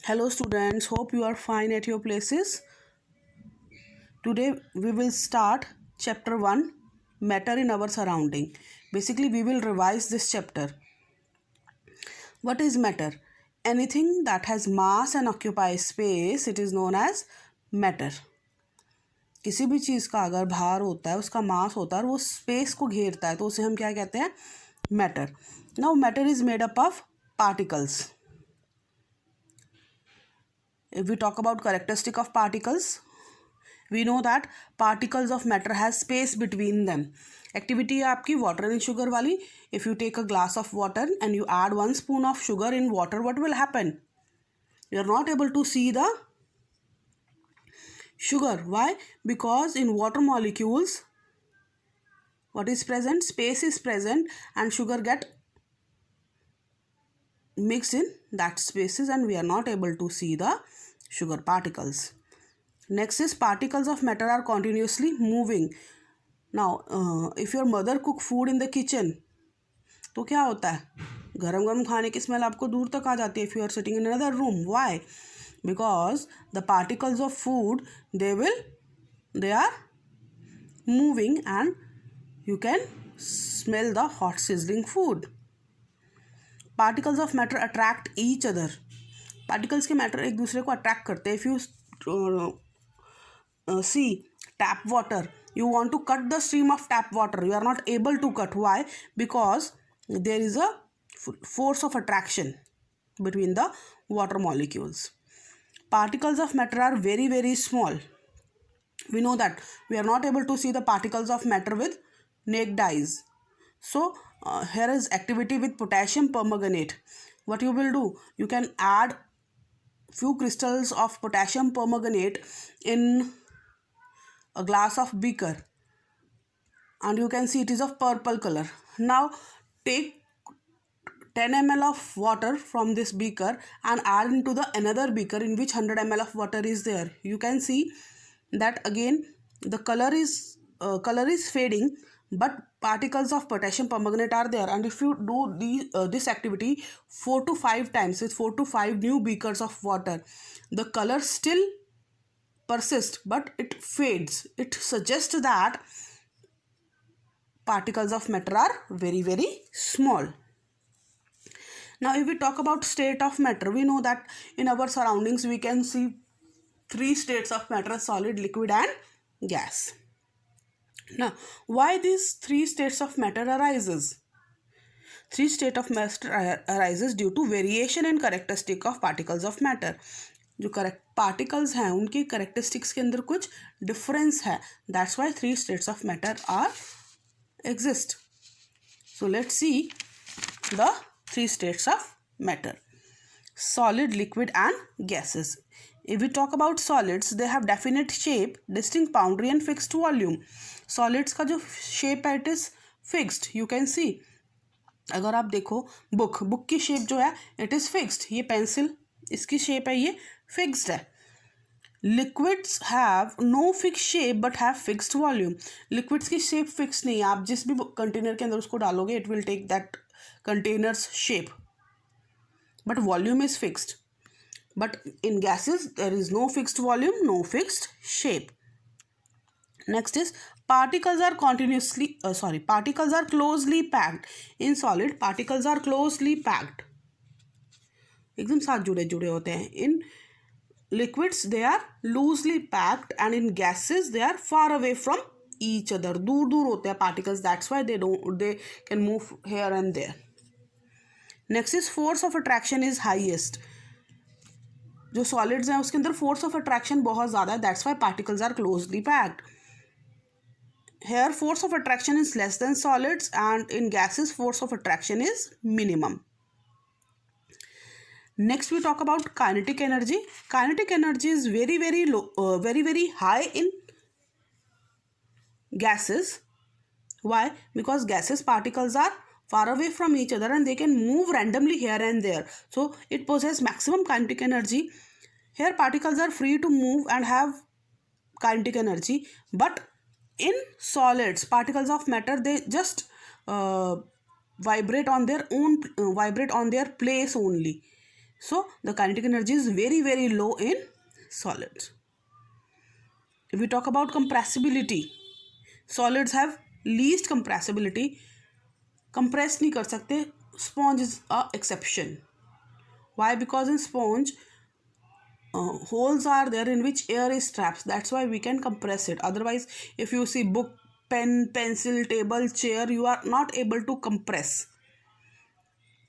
Hello students, hope you are fine at your places. Today we will start chapter 1, matter in our surrounding. Basically we will revise this chapter. What is matter? Anything that has mass and occupies space, it is known as matter. किसी भी चीज़ का अगर भार होता है, उसका मास होता है और वो स्पेस को घेरता है तो उसे हम क्या कहते हैं? Matter. Now matter is made up of particles. If we talk about characteristic of particles, we know that particles of matter has space between them. Activity है आपकी water and sugar वाली. If you take a glass of water and you add 1 spoon of sugar in water, what will happen? You are not able to see the sugar. Why? Because in water molecules, what is present? Space is present and sugar get mixed in that spaces and we are not able to see the sugar particles. Next is particles of matter are continuously moving. Now if your mother cook food in the kitchen, तो क्या होता है? गरम गरम खाने की smell आपको दूर तक आ जाती है. If you are sitting in another room, why? Because the particles of food they are moving and you can smell the hot sizzling food. Particles of matter attract each other. Particles के matter एक दूसरे को attract करते हैं. If you see tap water, you want to cut the stream of tap water, you are not able to cut. Why? Because there is a force of attraction between the water molecules. Particles of matter are very, very small. We know that we are not able to see the particles of matter with naked eyes. So here is activity with potassium permanganate. What you will do? You can add few crystals of potassium permanganate in a glass of beaker and you can see it is of purple color. Now take 10 ml of water from this beaker and add into the another beaker in which 100 ml of water is there. You can see that again the color is fading, but particles of potassium permanganate are there. And if you do this activity 4 to 5 times with 4 to 5 new beakers of water, the color still persists but it fades. It suggests that particles of matter are very, very small. Now if we talk about state of matter, we know that in our surroundings we can see 3 states of matter: solid, liquid and gas. Now why these 3 states of matter arises? 3 states of matter arises due to variation in characteristic of particles of matter. जो particles हैं उनकी characteristics के अंदर कुछ difference है. That's why 3 states of matter are exist. So let's see the 3 states of matter: solid, liquid and gases. If we talk about solids, they have definite shape, distinct boundary and fixed volume. Solids का जो shape है it is fixed. You can see. अगर आप देखो book की shape जो है it is fixed. ये पेंसिल इसकी शेप है, ये fixed है. Liquids have no fixed shape but have fixed volume. Liquids की shape fixed नहीं है. आप जिस भी कंटेनर के अंदर उसको डालोगे it will take that container's shape, but volume is fixed. But in gases there is no fixed volume, no fixed shape. Next is particles are particles are closely packed. In solid, particles are closely packed, एकदम साथ जुड़े होते हैं. In liquids they are loosely packed and in gases they are far away from each other. दूर होते हैं particles. That's why they can move here and there. Next is force of attraction is highest. जो solids हैं उसके अंदर force of attraction बहुत ज़्यादा है. That's why particles are closely packed. Here force of attraction is less than solids and in gases force of attraction is minimum. Next we talk about kinetic energy. Kinetic energy is very, very low, very high in gases. Why? Because gases particles are far away from each other and they can move randomly here and there. So it possesses maximum kinetic energy. Here particles are free to move and have kinetic energy, but in solids, particles of matter, they just vibrate on their place only. So the kinetic energy is very, very low in solids. If we talk about compressibility, solids have least compressibility. Compress नहीं कर सकते. Sponge is a exception. Why? Because in sponge, holes are there in which air is trapped. That's why we can compress it. Otherwise, if you see book, pen, pencil, table, chair, you are not able to compress.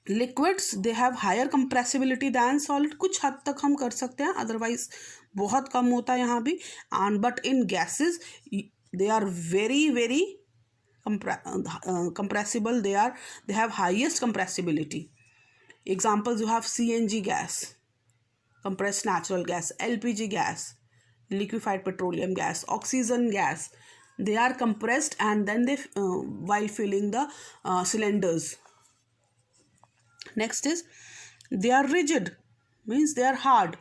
Liquids, they have higher compressibility than solid. कुछ हद तक हम कर सकते हैं, otherwise बहुत कम होता है यहाँ भी. And but in gases, they are very, very compressible. They have highest compressibility. Examples, you have CNG gas, compressed natural gas, LPG gas, liquefied petroleum gas, oxygen gas. They are compressed and then they while filling the cylinders. Next is, they are rigid, means they are hard.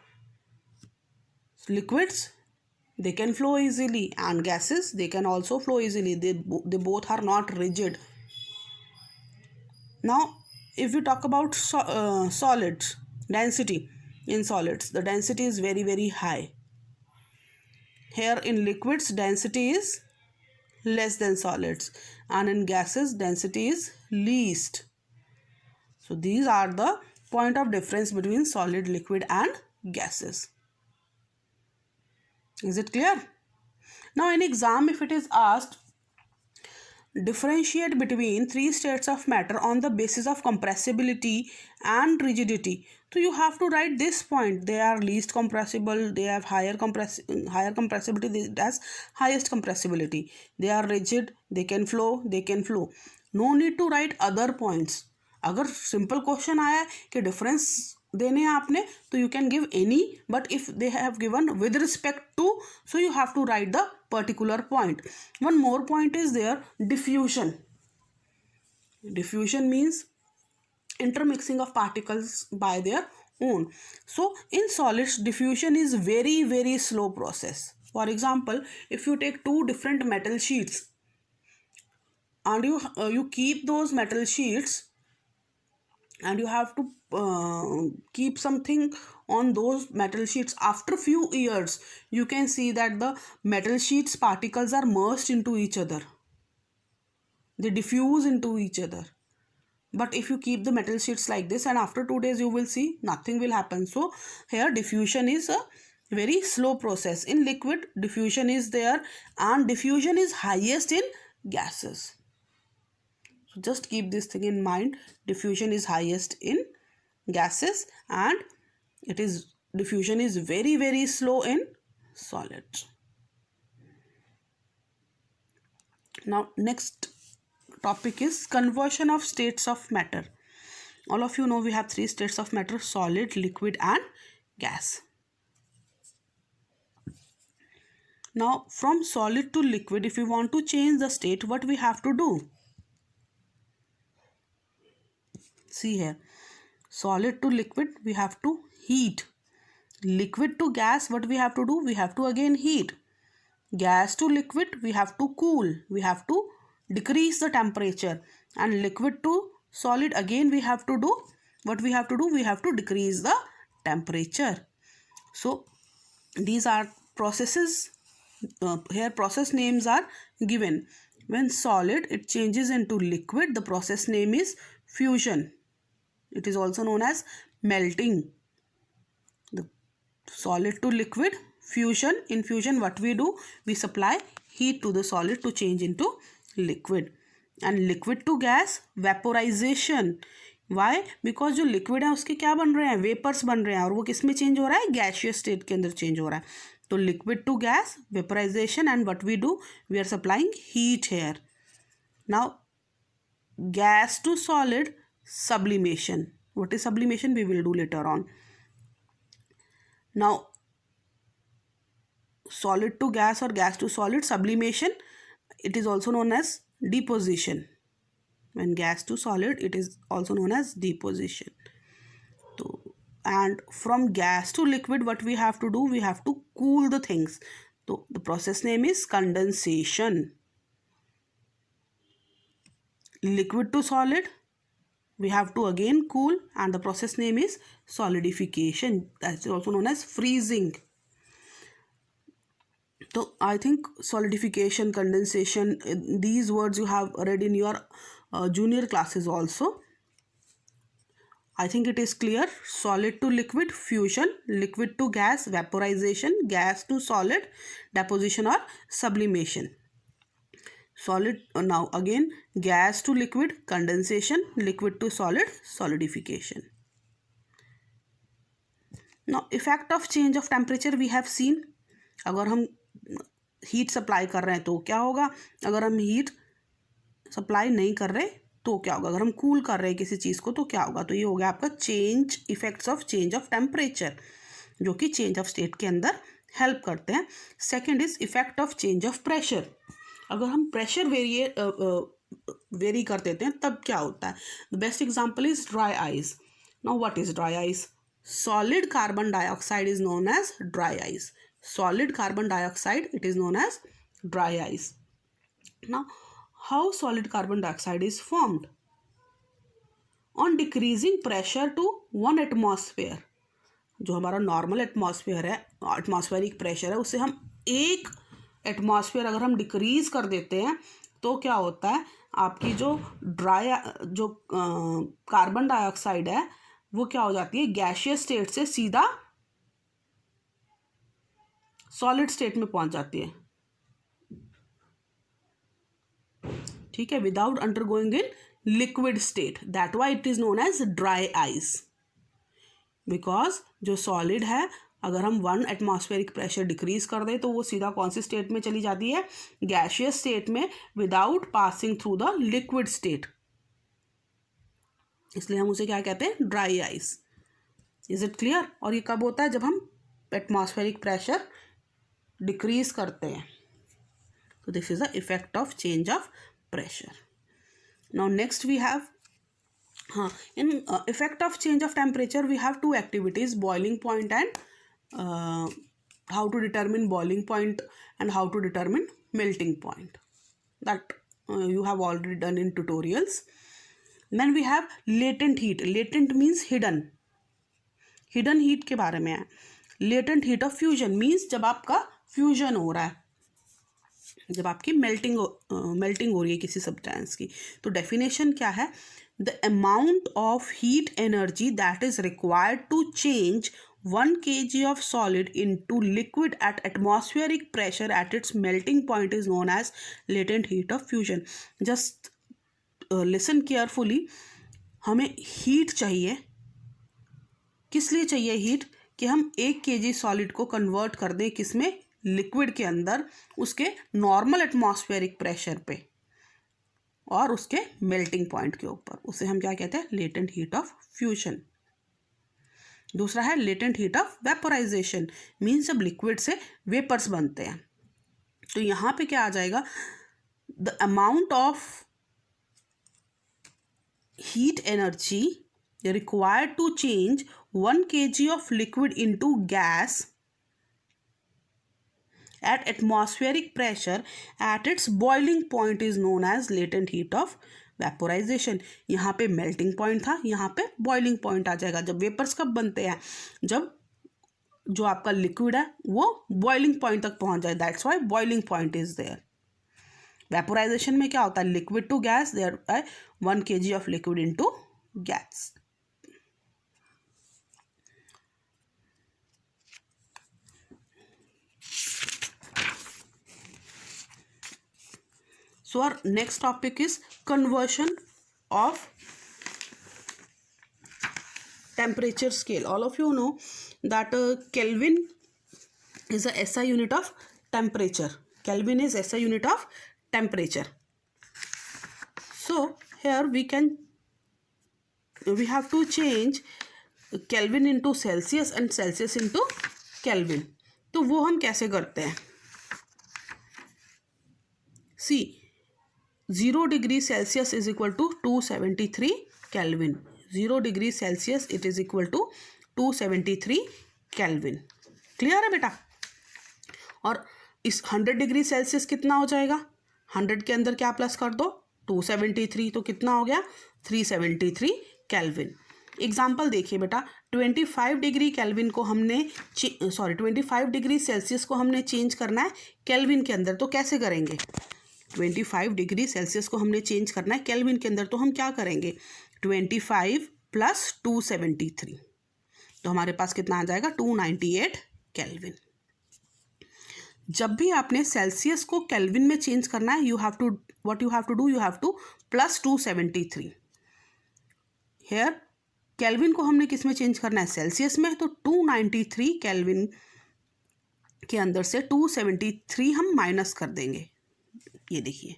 Liquids, they can flow easily, and gases, they can also flow easily. They both are not rigid. Now if we talk about solids, density in solids, the density is very, very high. Here in liquids, density is less than solids, and in gases, density is least. So these are the point of difference between solid, liquid and gases. Is it clear? Now in exam, if it is asked, differentiate between three states of matter on the basis of compressibility and rigidity, so you have to write this point. They are least compressible, they have higher compressibility, that has highest compressibility. They are rigid, they can flow. No need to write other points. अगर simple question आया कि difference देने हैं आपने, तो you can give any, but if they have given with respect to, so you have to write the particular point. One more point is there, diffusion. Diffusion means intermixing of particles by their own. So in solids, diffusion is very, very slow process. For example, if you take two different metal sheets and you keep those metal sheets and you have to keep something on those metal sheets, after few years you can see that the metal sheets particles are merged into each other. They diffuse into each other. But if you keep the metal sheets like this and after 2 days you will see nothing will happen. So here diffusion is a very slow process. In liquid, diffusion is there and diffusion is highest in gases. So just keep this thing in mind. Diffusion is highest in gases and diffusion is very, very slow in solids. Now next topic is conversion of states of matter. All of you know we have 3 states of matter: solid, liquid and gas. Now from solid to liquid, if we want to change the state, what we have to do? See here, solid to liquid we have to heat. Liquid to gas, what we have to do? We have to again heat. Gas to liquid we have to cool. We have to decrease the temperature. And liquid to solid, again we have to do what we have to do? We have to decrease the temperature. So these are processes. Here process names are given. When solid it changes into liquid, the process name is fusion. It is also known as melting. The solid to liquid, fusion. In fusion what we do? We supply heat to the solid to change into liquid. And liquid to gas, vaporization. Why? Because जो liquid है उसके क्या बन रहे हैं? Vapours बन रहे हैं और वो किस में चेंज हो रहा है? गैशियस स्टेट के अंदर चेंज हो रहा है. तो liquid to gas, vaporization, and what we do? We are supplying heat here. Now gas to solid, sublimation. What is sublimation? We will do later on. Now solid to gas or gas to solid, sublimation, it is also known as deposition. When gas to solid, it is also known as deposition. So, and from gas to liquid, what we have to do? We have to cool the things. So the process name is condensation. Liquid to solid, we have to again cool, and the process name is solidification. That's also known as freezing. So I think solidification, condensation, these words you have read in your junior classes also. I think it is clear. Solid to liquid, fusion, liquid to gas, vaporization, gas to solid, deposition or sublimation. Solid, now again, gas to liquid, condensation, liquid to solid, solidification. Now effect of change of temperature we have seen. अगर हम heat supply कर रहे हैं तो क्या होगा, अगर हम हीट सप्लाई नहीं कर रहे तो क्या होगा, अगर हम कूल कर रहे हैं किसी चीज़ को तो क्या होगा. तो ये हो गया आपका change, effects of change of temperature, जो कि चेंज ऑफ स्टेट के अंदर हेल्प करते हैं. Second is effect of change of pressure. अगर हम प्रेशर वेरी कर देते हैं तब क्या होता है. The best example is dry ice. Now what is dry ice? Solid carbon dioxide is known as dry ice. Solid carbon dioxide, it is known as dry ice. Now how solid carbon dioxide is formed? On decreasing pressure to 1 atmosphere. जो हमारा normal atmosphere है, atmospheric pressure है, उससे हम 1 atmosphere अगर हम decrease कर देते हैं तो क्या होता है, आपकी जो कार्बन डाइऑक्साइड है वो क्या हो जाती है, गैसियस स्टेट से सीधा सॉलिड स्टेट में पहुंच जाती है. ठीक है, without undergoing in liquid state. That why it is known as dry ice. Because जो सॉलिड है, अगर हम 1 एटमॉस्फेरिक प्रेशर डिक्रीज कर दें तो वो सीधा कौन सी स्टेट में चली जाती है, गैसियस स्टेट में, without passing through the liquid state. इसलिए हम उसे क्या कहते हैं, dry ice. Is it clear? और ये कब होता है, जब हम एटमॉस्फेरिक प्रेशर डिक्रीज करते हैं. तो this is the effect of change of pressure. Now next we have, in effect of change of temperature we have 2 activities, boiling point and how to determine boiling point and how to determine melting point. That you have already done in tutorials. Then we have latent heat. Latent means hidden. Hidden heat के बारे में है. Latent heat of fusion means जब आपका fusion हो रहा है, जब आपकी मेल्टिंग हो रही है किसी सब्सटेंस की. तो डेफिनेशन क्या है, the amount of heat energy that is required to change 1 kg of solid into liquid at atmospheric pressure at its melting point is known as latent heat of fusion. Just listen carefully. हमें heat चाहिए. किस लिए चाहिए heat? कि हम 1 kg solid को convert कर दें किसमें, लिक्विड के अंदर, उसके नॉर्मल एटमॉस्फेरिक प्रेशर पे और उसके मेल्टिंग पॉइंट के ऊपर. उसे हम क्या कहते हैं, लेटेंट हीट ऑफ फ्यूजन. दूसरा है latent heat of vaporisation. Means जब लिक्विड से वेपर्स बनते हैं. तो यहाँ पे क्या आ जाएगा, the amount of heat energy required to change 1 kg of liquid into gas at atmospheric pressure at its boiling point is known as latent heat of vaporisation. यहाँ पे मेल्टिंग पॉइंट था, यहाँ पे बॉइलिंग पॉइंट आ जाएगा. जब vapours कब बनते हैं, जब जो आपका लिक्विड है वो बॉइलिंग पॉइंट तक पहुँच जाए. That's why boiling point is there. Vaporization में क्या होता है, liquid to gas, there 1 kg of liquid into gas. So our next topic is conversion of temperature scale. All of you know that Kelvin is a SI unit of temperature. Kelvin is SI unit of temperature. So here we have to change Kelvin into Celsius and Celsius into Kelvin. तो वो हम कैसे करते हैं? See, 0 degree Celsius is equal to 273 Kelvin. 0 degree Celsius it is equal to 273 Kelvin. Clear है बेटा? और इस 100 डिग्री सेल्सियस कितना हो जाएगा, 100 के अंदर क्या प्लस कर दो, 273, तो कितना हो गया 373 केल्विन। एग्जाम्पल देखिए बेटा, 25 डिग्री केल्विन को हमने 25 डिग्री सेल्सियस को हमने चेंज करना है केल्विन के अंदर, तो कैसे करेंगे? 25 डिग्री सेल्सियस को हमने चेंज करना है केल्विन के अंदर, तो हम क्या करेंगे? 25 प्लस 273, तो हमारे पास कितना आ जाएगा? 298 केल्विन। जब भी आपने सेल्सियस को केल्विन में चेंज करना है, you have to plus 273 here. Kelvin को हमने किस में चेंज करना है? सेल्सियस में। तो 293 केल्विन के अंदर से 273 हम माइनस कर देंगे। ये देखिए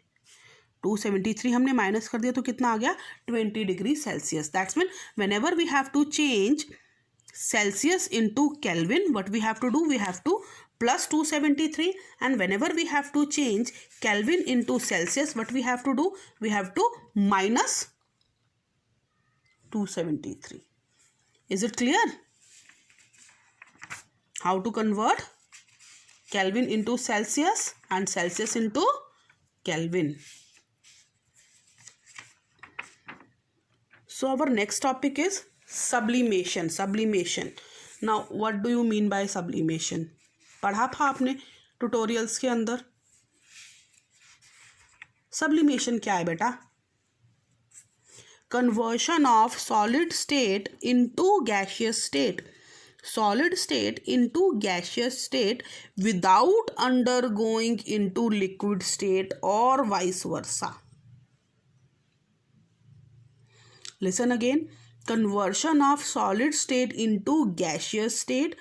273 हमने माइनस कर दिया तो कितना आ गया? 20 degree Celsius. That's mean whenever we have to change Celsius into Kelvin, what we have to do? We have to plus 273, and whenever we have to change Kelvin into Celsius, what we have to do? We have to minus 273. Is it clear? How to convert Kelvin into Celsius and Celsius into Kelvin? So our next topic is sublimation. Now what do you mean by sublimation? पढ़ा था आपने tutorials के अंदर। Sublimation क्या है बेटा? Conversion of solid state into gaseous state without undergoing into liquid state और vice versa. Listen again. Conversion of solid state into gaseous state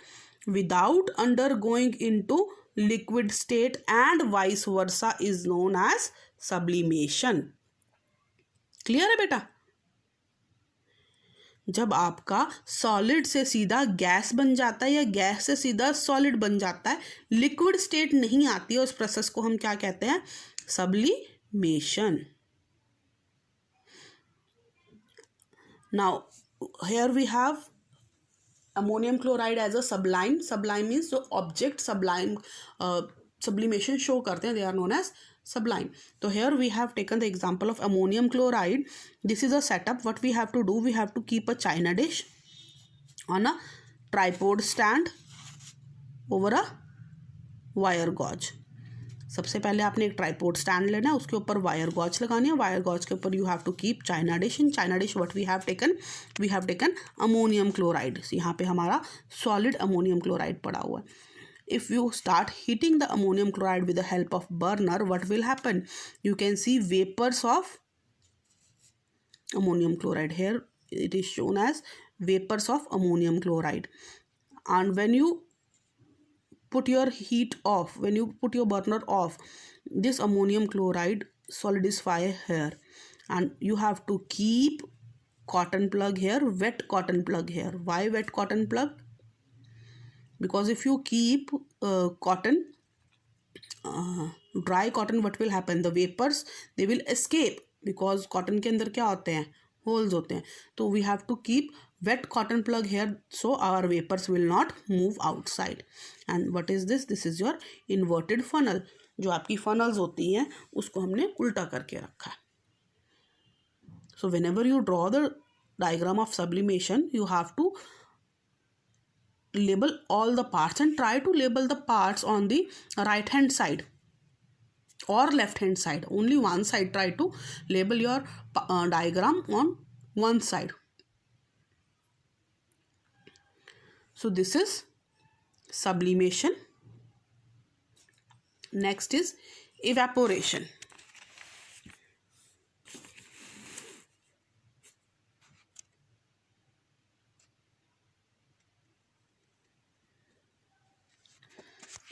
without undergoing into liquid state and vice versa is known as sublimation. Clear है बेटा? जब आपका solid से सीधा gas बन जाता है या गैस से सीधा सॉलिड बन जाता है, लिक्विड स्टेट नहीं आती है, उस प्रोसेस को हम क्या कहते हैं? Sublimation. Now here we have ammonium chloride as a sublime. Sublime means जो object sublimation show करते हैं, they are known as sublime. So here we have taken the example of ammonium chloride. This is a setup. What we have to do? We have to keep a china dish on a tripod stand over a wire gauge. सबसे पहले आपने एक tripod stand लेना है, उसके ऊपर wire gauge लगानी है। वायर गॉज के ऊपर you have to keep china dish. In china dish what we have taken ammonium chloride. यहाँ पे हमारा सॉलिड अमोनियम क्लोराइड पड़ा हुआ है। If you start heating the ammonium chloride with the help of burner, what will happen? You can see vapours of ammonium chloride. Here it is shown as vapours of ammonium chloride. And when you put your heat off, when you put your burner off, this ammonium chloride solidify here, and you have to keep cotton plug here, wet cotton plug here. Why wet cotton plug? Because if you keep dry cotton, what will happen? The vapors, they will escape, because cotton के अंदर क्या होते हैं? Holes होते हैं। तो we have to keep wet cotton plug here so our vapours will not move outside. And what is this? This is your inverted funnel. जो आपकी फनल्स होती हैं उसको हमने उल्टा करके रखा है। So whenever you draw the diagram of sublimation, you have to label all the parts and try to label the parts on the right hand side or left hand side. Only one side. Try to label your diagram on one side. So this is sublimation. Next is evaporation.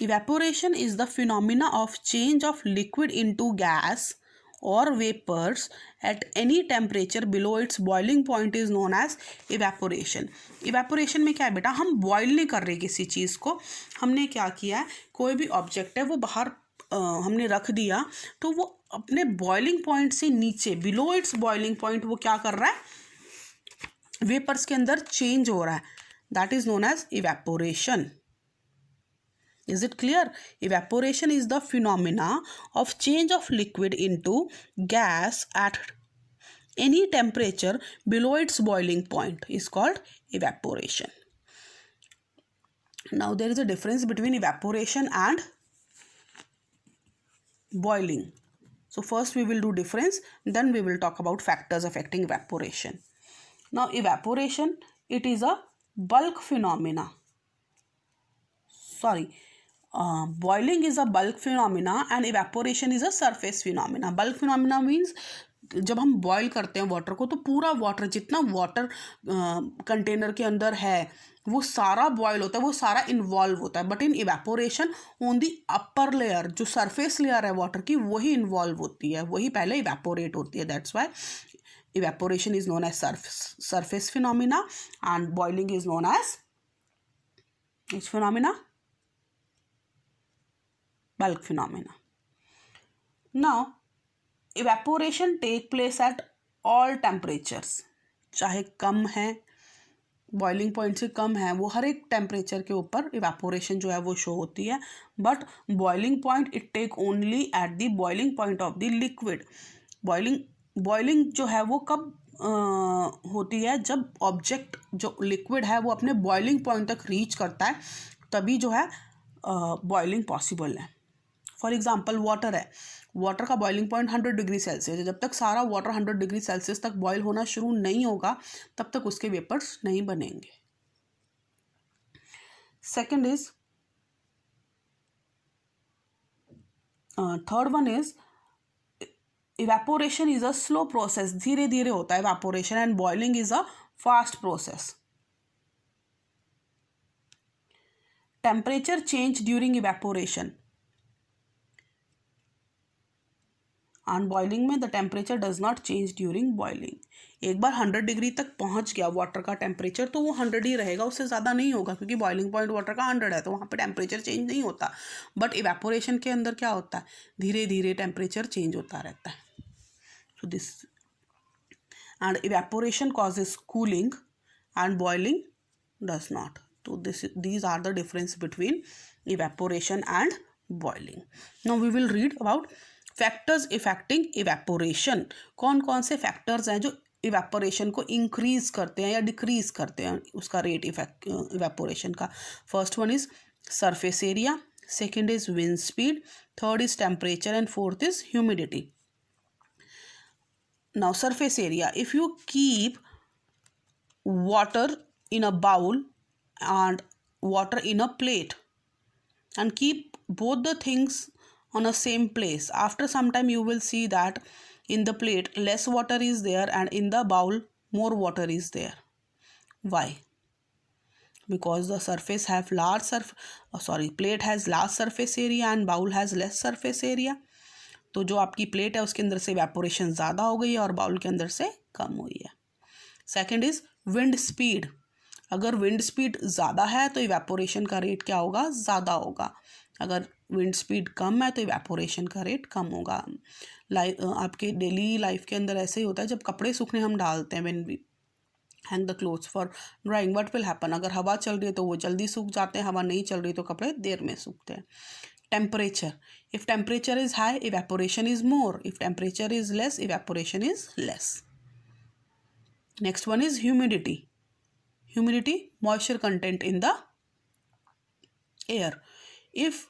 Evaporation is the phenomena of change of liquid into gas or vapors at any temperature below its boiling point is known as evaporation. Evaporation में क्या है बेटा? हम boil नहीं कर रहे किसी चीज़ को, हमने क्या किया है, कोई भी ऑब्जेक्ट है वो बाहर हमने रख दिया, तो वो अपने बॉइलिंग पॉइंट से नीचे बिलो इट्स बॉइलिंग पॉइंट वो क्या कर रहा है? वेपर्स के अंदर चेंज हो रहा है. That is known as evaporation. Is it clear? Evaporation is the phenomena of change of liquid into gas at Any temperature below its boiling point is called evaporation. Now there is a difference between evaporation and boiling. So first we will do difference, then we will talk about factors affecting evaporation. Now evaporation, it is a bulk phenomena. Boiling is a bulk phenomena and evaporation is a surface phenomena. Bulk phenomena means जब हम boil करते हैं water को तो पूरा water, जितना water container के अंदर है वो सारा बॉयल होता है, वो सारा इन्वॉल्व होता है. But in evaporation on the upper layer, जो सरफेस लेयर है वाटर की, वही इन्वॉल्व होती है, वही पहले इवेपोरेट होती है. That's why evaporation is known as surface phenomena and boiling is known as which phenomena? Bulk phenomena. Now evaporation take place at all temperatures. चाहे कम है, बॉइलिंग पॉइंट से कम है, वो हर एक टेम्परेचर के ऊपर इवेपोरेशन जो है वो शो होती है. But boiling point it take only at the boiling point of the liquid. Boiling जो है वो कब होती है? जब ऑब्जेक्ट जो लिक्विड है वो अपने बॉइलिंग पॉइंट तक रीच करता है, तभी जो है बॉइलिंग पॉसिबल है. फॉर एग्जांपल वाटर है, वाटर का बॉइलिंग पॉइंट 100 डिग्री सेल्सियस है. जब तक सारा वाटर 100 डिग्री सेल्सियस तक बॉयल होना शुरू नहीं होगा तब तक उसके वेपर्स नहीं बनेंगे. Second is, third one is evaporation is a slow process. धीरे धीरे होता है evaporation and boiling is a fast process. Temperature change during evaporation and boiling में the temperature does not change during boiling. एक बार 100 degree तक पहुंच गया water का टेम्परेचर तो वो 100 ही रहेगा, उससे ज़्यादा नहीं होगा, क्योंकि बॉइलिंग पॉइंट वाटर का 100 है तो वहाँ पे टेम्परेचर चेंज नहीं होता. बट इवेपोरेशन के अंदर क्या होता है? धीरे धीरे टेम्परेचर चेंज होता रहता है. So this and evaporation causes cooling and boiling does not. So these are the difference between evaporation and boiling. Now we will read about factors affecting evaporation. कौन कौन से factors हैं जो evaporation को increase करते हैं या decrease करते हैं उसका rate evaporation का. First one is surface area, second is wind speed, third is temperature and fourth is humidity. Now surface area, if you keep water in a bowl and water in a plate and keep both the things on a same place, after some time you will see that in the plate less water is there and in the bowl more water is there. Why? Because the surface have plate has large surface area and bowl has less surface area. तो जो आपकी plate है उसके अंदर से evaporation ज़्यादा हो गई है और बाउल के अंदर से कम हुई है. Second is wind speed. अगर विंड स्पीड ज़्यादा है तो इवेपोरेशन का रेट क्या होगा? ज़्यादा होगा. अगर विंड स्पीड कम है तो इवेपोरेशन का रेट कम होगा. आपके डेली लाइफ के अंदर ऐसे ही होता है. जब कपड़े सूखने हम डालते हैं, when we hang the clothes for drying, what will happen? अगर हवा चल रही है तो वो जल्दी सूख जाते हैं, हवा नहीं चल रही तो कपड़े देर में सूखते हैं. Temperature. If temperature is high, evaporation is more. If temperature is less, evaporation is less. Next one is humidity. Humidity, moisture content in the air. If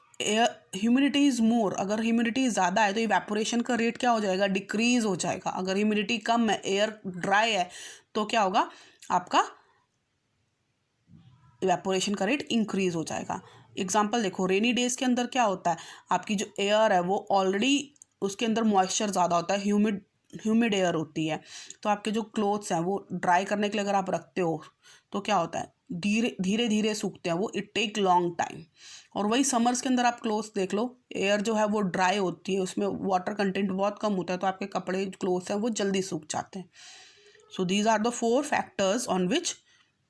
humidity is more, अगर humidity ज़्यादा है तो evaporation का rate क्या हो जाएगा? Decrease हो जाएगा. अगर humidity कम है, air dry है, तो क्या होगा? आपका इवेपोरेशन का रेट इंक्रीज हो जाएगा. एग्जाम्पल देखो, रेनी डेज के अंदर क्या होता है? आपकी जो एयर है वो ऑलरेडी उसके अंदर मॉइस्चर ज़्यादा होता है, ह्यूमिड एयर होती है, तो आपके जो क्लोथ्स हैं वो ड्राई करने के लिए अगर आप रखते हो तो क्या होता है? धीरे धीरे सूखते हैं वो, इट टेक लॉन्ग टाइम. और वही समर्स के अंदर आप क्लोथ्स देख लो, एयर जो है वो ड्राई होती है, उसमें वाटर कंटेंट बहुत कम होता है, तो आपके कपड़े क्लोथ्स हैं वो जल्दी सूख जाते हैं. So these are the 4 factors on which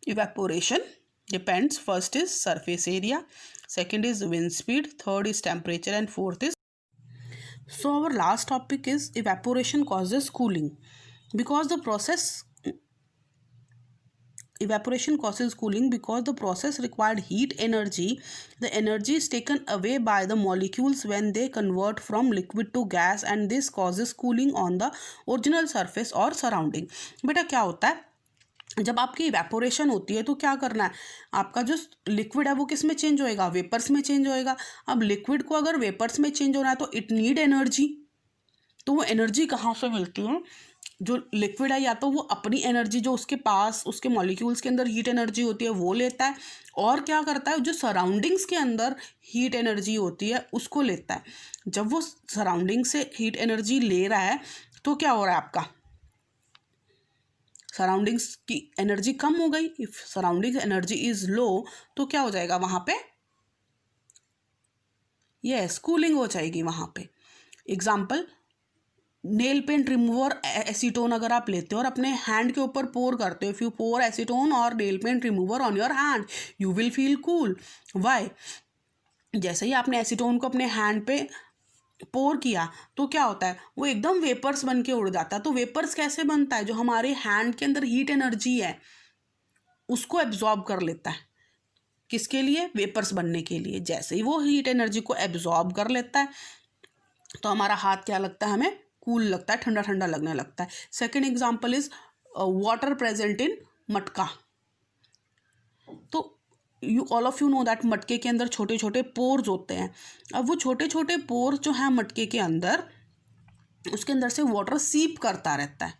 evaporation depends. First is surface area, second is wind speed, third is temperature and fourth is. So our last topic is evaporation causes cooling. Because the process evaporation causes cooling because the process required heat energy. The energy is taken away by the molecules when they convert from liquid to gas, and this causes cooling on the original surface or surrounding. बेटा क्या होता है, जब आपकी evaporation होती है तो क्या करना है, आपका जो लिक्विड है वो किस में चेंज होएगा, वेपर्स में चेंज होएगा. अब लिक्विड को अगर वेपर्स में चेंज होना है तो इट नीड एनर्जी. तो वो एनर्जी कहाँ से मिलती है, जो लिक्विड है या तो वो अपनी एनर्जी जो उसके पास उसके मॉलिक्यूल्स के अंदर हीट एनर्जी होती है वो लेता है, और क्या करता है जो सराउंडिंग्स के अंदर हीट एनर्जी होती है उसको लेता है. जब वो सराउंडिंग से हीट एनर्जी ले रहा है तो क्या हो रहा है, आपका सराउंडिंग्स की एनर्जी कम हो गई. If surrounding energy is low तो क्या हो जाएगा वहाँ पे, यस कूलिंग हो जाएगी वहाँ पे. Example, nail paint remover acetone अगर आप लेते हो और अपने हैंड के ऊपर पोर करते हो, इफ़ यू पोर एसीटोन और nail paint remover on your hand you will feel cool. Why, जैसे ही आपने एसीटोन को अपने हैंड पे पोर किया तो क्या होता है, वो एकदम वेपर्स बन के उड़ जाता है. तो वेपर्स कैसे बनता है, जो हमारे हैंड के अंदर हीट एनर्जी है उसको एब्जॉर्ब कर लेता है. किसके लिए, वेपर्स बनने के लिए. जैसे ही वो हीट एनर्जी को एब्जॉर्ब कर लेता है तो हमारा हाथ क्या लगता है, हमें कूल लगता है, ठंडा ठंडा लगने लगता है. Second example is water present in मटका. तो you all of you know that मटके के अंदर छोटे छोटे पोर्स होते हैं. अब वो छोटे छोटे पोर्स जो हैं मटके के अंदर, उसके अंदर से वाटर सीप करता रहता है.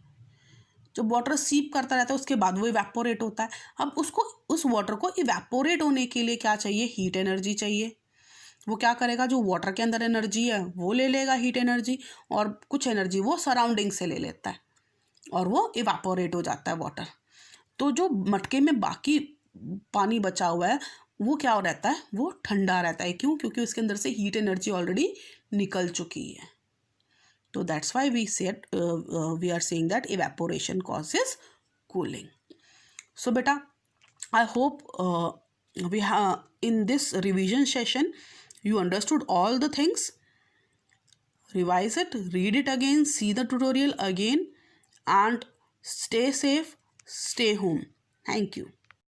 जब वाटर सीप करता रहता है उसके बाद वो इवेपोरेट होता है. अब उसको उस वाटर को इवेपोरेट होने के लिए क्या चाहिए, हीट एनर्जी चाहिए. वो क्या करेगा, जो वाटर के अंदर एनर्जी है वो ले लेगा हीट एनर्जी, और कुछ एनर्जी वो सराउंडिंग से ले लेता है और वो इवेपोरेट हो जाता है वाटर. तो जो मटके में बाकी पानी बचा हुआ है वो क्या हो रहता है, वो ठंडा रहता है. क्यों, क्योंकि उसके अंदर से हीट एनर्जी ऑलरेडी निकल चुकी है. तो that's why we said we are saying that evaporation causes cooling. So बेटा, I hope we in this revision session you understood all the things. Revise it, read it again, see the tutorial again, and stay safe, stay home. Thank you.